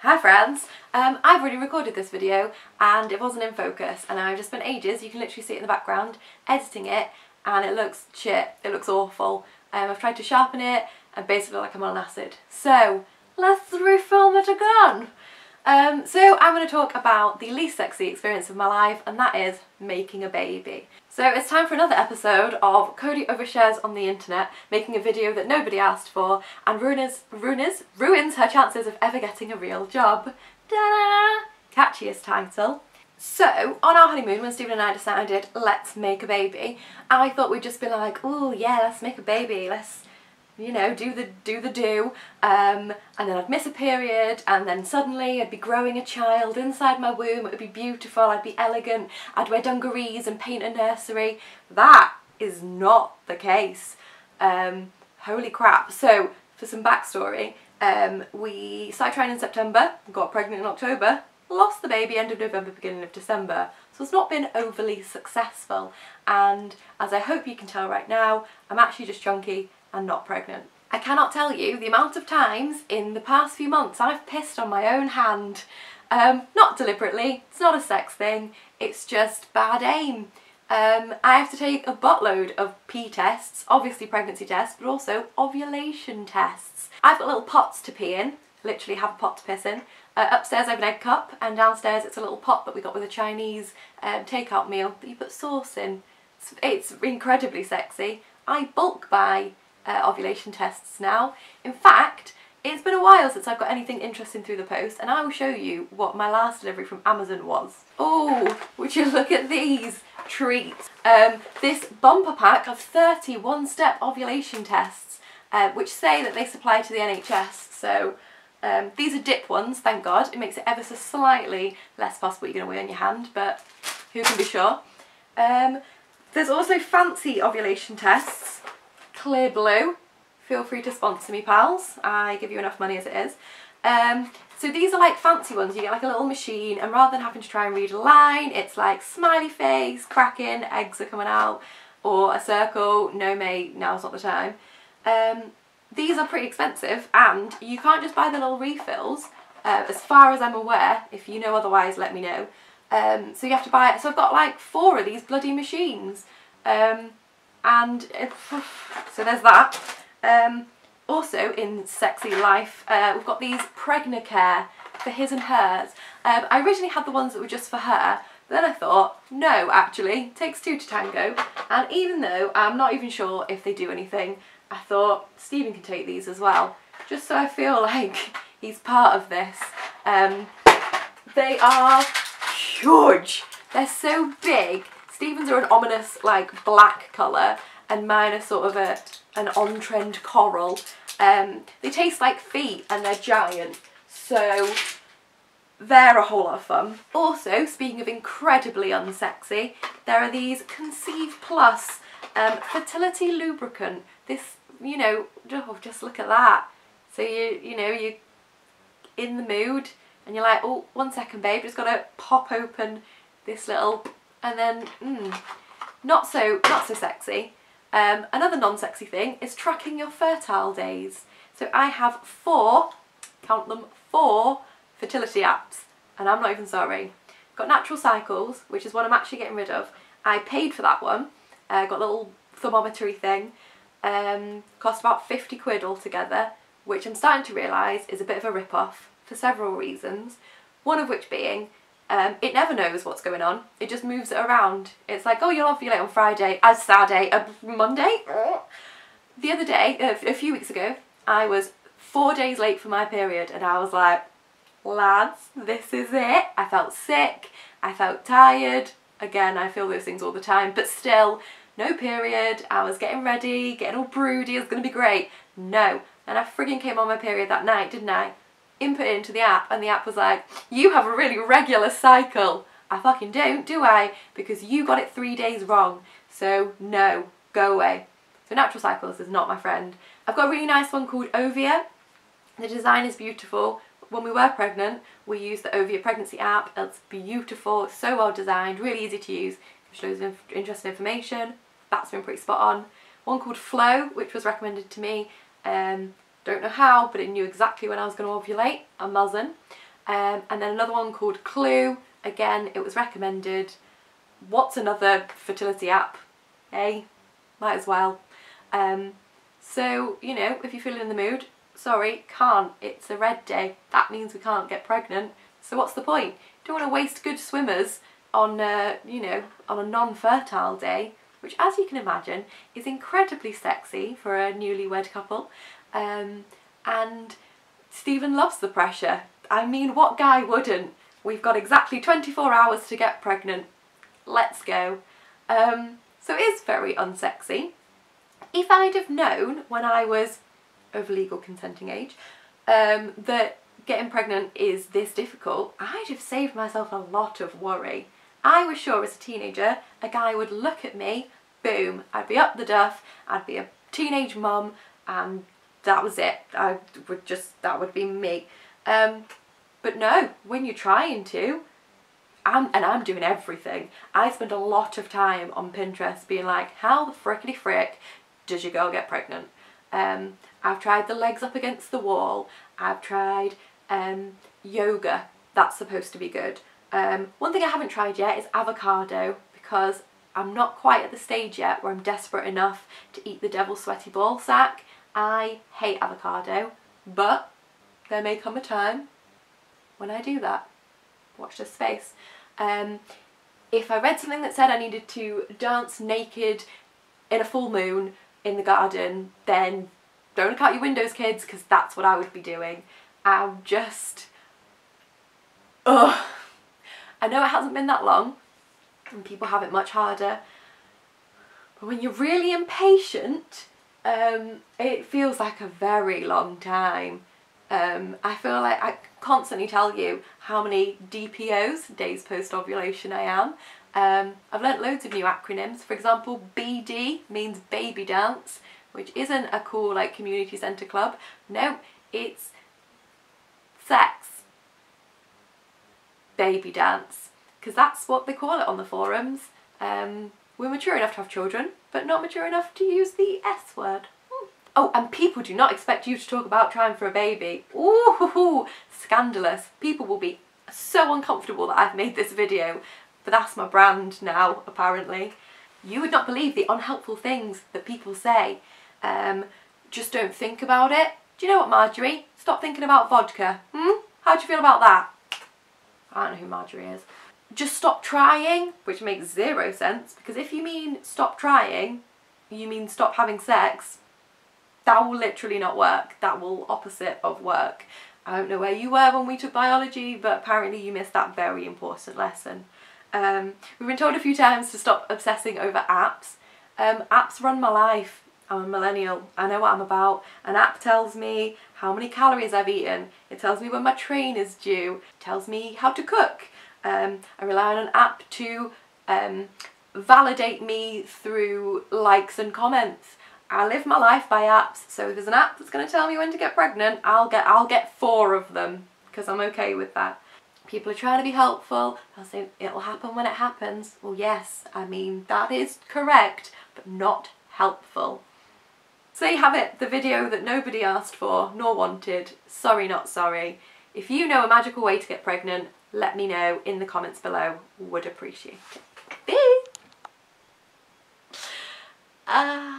Hi friends, I've already recorded this video and it wasn't in focus and I've just spent ages, you can literally see it in the background, editing it and it looks shit, it looks awful. I've tried to sharpen it and basically like I'm on acid. So let's refilm it again. So I'm going to talk about the least sexy experience of my life, and that is making a baby. So it's time for another episode of Cody overshares on the internet, making a video that nobody asked for and ruins her chances of ever getting a real job. Ta-da! Catchiest title. So on our honeymoon, when Stephen and I decided let's make a baby, I thought we'd just be like, oh yeah, let's make a baby, let's, you know, do the do, and then I'd miss a period and then suddenly I'd be growing a child inside my womb, it would be beautiful, I'd be elegant, I'd wear dungarees and paint a nursery. That is not the case. Holy crap. So for some backstory, we started trying in September, got pregnant in October, lost the baby end of November, beginning of December. So it's not been overly successful, and as I hope you can tell right now, I'm actually just chunky and not pregnant. I cannot tell you the amount of times in the past few months I've pissed on my own hand. Not deliberately, it's not a sex thing, it's just bad aim. I have to take a buttload of pee tests, obviously pregnancy tests, but also ovulation tests. I've got little pots to pee in, literally have a pot to piss in. Upstairs I have an egg cup, and downstairs it's a little pot that we got with a Chinese takeout meal that you put sauce in. It's incredibly sexy. I bulk buy ovulation tests now. In fact, it's been a while since I've got anything interesting through the post, and I will show you what my last delivery from Amazon was. Oh, would you look at these treats. This bumper pack of 30 one-step ovulation tests, which say that they supply to the NHS, so these are dip ones, thank God. It makes it ever so slightly less possible you're going to weigh on your hand, but who can be sure. There's also fancy ovulation tests, clear blue. Feel free to sponsor me, pals. I give you enough money as it is. So these are like fancy ones. You get like a little machine, and rather than having to try and read a line, it's like smiley face, cracking, eggs are coming out, or a circle, no mate, now's not the time. These are pretty expensive, and you can't just buy the little refills, as far as I'm aware. If you know otherwise, let me know. So you have to buy it. So I've got like 4 of these bloody machines. So there's that. Also in sexy life, we've got these Pregnacare for his and hers. I originally had the ones that were just for her, but then I thought, no, actually, it takes 2 to tango, and even though I'm not even sure if they do anything, I thought Stephen can take these as well, just so I feel like he's part of this. They are huge. They're so big. Stephen's are an ominous like black colour, and mine are sort of an on-trend coral. They taste like feet and they're giant, so they're a whole lot of fun. Also, speaking of incredibly unsexy, there are these Conceive Plus fertility lubricant. This, you know, oh, just look at that. So you know, you're in the mood and you're like, oh, 1 second babe, just gotta pop open this little, and then not so sexy. Another non-sexy thing is tracking your fertile days. So I have 4, count them, 4 fertility apps, and I'm not even sorry. Got Natural Cycles, which is what I'm actually getting rid of. I paid for that one. Got a little thermometer-y thing. Cost about 50 quid altogether, which I'm starting to realise is a bit of a rip-off for several reasons. One of which being, it never knows what's going on. It just moves it around. It's like, oh, you'll ovulate on Friday, as Saturday, Monday. The other day, a few weeks ago, I was 4 days late for my period, and I was like, lads, this is it. I felt sick, I felt tired. Again, I feel those things all the time, but still, no period. I was getting ready, getting all broody, it was going to be great. No. And I frigging came on my period that night, didn't I? Input it into the app, and the app was like, you have a really regular cycle. I fucking don't, do I? Because you got it 3 days wrong. So no, go away. So Natural Cycles is not my friend. I've got a really nice one called Ovia. The design is beautiful. When we were pregnant, we used the Ovia pregnancy app. It's beautiful, it's so well designed, really easy to use. Gives loads of interesting information. That's been pretty spot on. One called Flow, which was recommended to me. Don't know how, but it knew exactly when I was going to ovulate. Amazing. And then another one called Clue. Again, it was recommended. What's another fertility app? Eh? Might as well. So, you know, if you're feeling in the mood, sorry, can't. It's a red day. That means we can't get pregnant. So what's the point? Don't want to waste good swimmers on, you know, on a non-fertile day, which, as you can imagine, is incredibly sexy for a newlywed couple. And Stephen loves the pressure. I mean, what guy wouldn't? We've got exactly 24 hours to get pregnant. Let's go. So it is very unsexy. If I'd have known when I was of legal consenting age that getting pregnant is this difficult, I'd have saved myself a lot of worry. I was sure as a teenager a guy would look at me, boom, I'd be up the duff, I'd be a teenage mum, and that was it. That would be me. But no, when you're trying to, I'm doing everything. I spend a lot of time on Pinterest being like, how the frickety frick does your girl get pregnant? I've tried the legs up against the wall. I've tried yoga. That's supposed to be good. One thing I haven't tried yet is avocado, because I'm not quite at the stage yet where I'm desperate enough to eat the devil's sweaty ball sack. I hate avocado, but there may come a time when I do that. Watch this space. If I read something that said I needed to dance naked in a full moon in the garden, then don't look out your windows, kids, because that's what I would be doing. I'm just... ugh. I know it hasn't been that long, and people have it much harder, but when you're really impatient, it feels like a very long time. I feel like I constantly tell you how many DPOs, days post-ovulation, I am. I've learnt loads of new acronyms. For example, BD means baby dance, which isn't a cool like community centre club. No, it's sex. Baby dance. Because that's what they call it on the forums. We're mature enough to have children, but not mature enough to use the S word. Oh, and people do not expect you to talk about trying for a baby. Ooh, scandalous. People will be so uncomfortable that I've made this video, but that's my brand now, apparently. You would not believe the unhelpful things that people say. Just don't think about it. Do you know what, Marjorie? Stop thinking about vodka. How do you feel about that? I don't know who Marjorie is. Just stop trying, which makes zero sense, because if you mean stop trying, you mean stop having sex. That will literally not work. That will opposite of work. I don't know where you were when we took biology, but apparently you missed that very important lesson. We've been told a few times to stop obsessing over apps. Apps run my life. I'm a millennial. I know what I'm about. An app tells me how many calories I've eaten. It tells me when my train is due. It tells me how to cook. I rely on an app to validate me through likes and comments. I live my life by apps, so if there's an app that's going to tell me when to get pregnant, I'll get 4 of them, because I'm okay with that. People are trying to be helpful. They'll say it'll happen when it happens. Well, yes, I mean, that is correct, but not helpful. So there you have it, the video that nobody asked for nor wanted. Sorry, not sorry. If you know a magical way to get pregnant, let me know in the comments below. Would appreciate it. Bye!